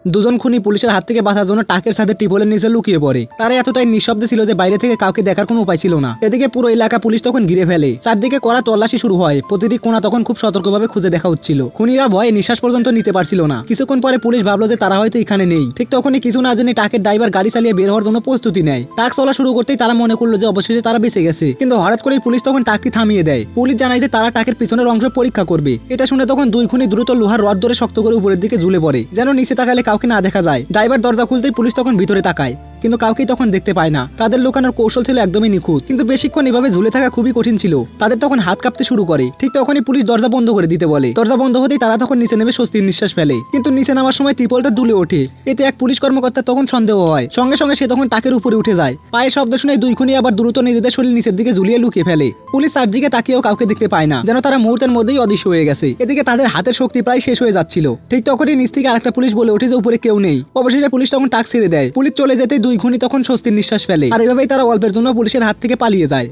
দুজন খুনি পুলিশের হাত থেকে বাঁচার জন্য টাকের সাথে টিপলের নিচে লুকিয়ে পড়ে। তারা এতটাই নিঃশব্দে ছিল যে বাইরে থেকে কাউকে দেখার কোনো উপায় ছিল না। এদিকে পুরো এলাকা পুলিশ তখন ঘিরে ফেলে। চারদিকে কড়া তল্লাশি শুরু হয়। প্রতিটি কোণা তখন খুব সতর্কভাবে খুঁজে দেখা হচ্ছিল। খুনিরা ভয়ে নিঃশ্বাস পর্যন্ত নিতে পারছিল না। কিছুক্ষণ পরে পুলিশ ভাবলো যে তারা হয়তো এখানে নেই। ঠিক তখনই কিছু না জেনে টাকের ড্রাইভার গাড়ি চালিয়ে বের হওয়ার জন্য প্রস্তুতি নেয়। টাক চলা শুরু করতেই তারা মনে করলো যে অবশেষে তারা বেঁচে গেছে, কিন্তু হঠাৎ করেই পুলিশ তখন টাককে থামিয়ে দেয়। পুলিশ জানায় যে তারা টাকের পিছনের অংশ পরীক্ষা করবে। এটা শুনে তখন দুই খুনি দ্রুত লোহার রড ধরে শক্ত করে উপরের দিকে ঝুলে পড়ে, যেন নিচে তাকালে কাউকে না দেখা যায়। ড্রাইভার দরজা খুলতেই পুলিশ তখন ভিতরে তাকায়, কিন্তু কাউকেই তখন দেখতে পায় না। তাদের লুকানোর কৌশল ছিল একদমই নিখুঁত, কিন্তু বেশিক্ষণ এভাবে ঝুলে থাকা খুবই কঠিন ছিল। তাদের তখন হাত কাঁপতে শুরু করে। ঠিক তখনই পুলিশ দরজা বন্ধ করে দিতে বলে। দরজা বন্ধ হতেই তারা তখন নিচে নেমে স্বস্তির নিঃশ্বাস ফেলে, কিন্তু নিচে নামার সময় ত্রিপলটা দুলে ওঠে। এতে এক পুলিশ কর্মকর্তার তখন সন্দেহ হয়। সঙ্গে সঙ্গে সে তখন টাকের উপরে উঠে যায়। পায়ের শব্দ শুনে দুই খুনি আবার দ্রুত নিজেদের শরীর নিচের দিকে ঝুলিয়ে লুকিয়ে ফেলে। পুলিশ চারদিকে তাকিয়েও কাউকে দেখতে পায় না, যেন তারা মুহূর্তের মধ্যেই অদৃশ্য হয়ে গেছে। এদিকে তাদের হাতের শক্তি প্রায় শেষ হয়ে যাচ্ছিল। ঠিক তখনই নিচ থেকে আরেকটা পুলিশ বলে ওঠে যে উপরে কেউ নেই। অবশেষে পুলিশ তখন টাক ছেড়ে দেয়। পুলিশ চলে যেতে দুই খুনি তখন স্বস্তির নিঃশ্বাস ফেলে। আর এভাবেই তারা অল্পের জন্য পুলিশের হাত থেকে পালিয়ে যায়।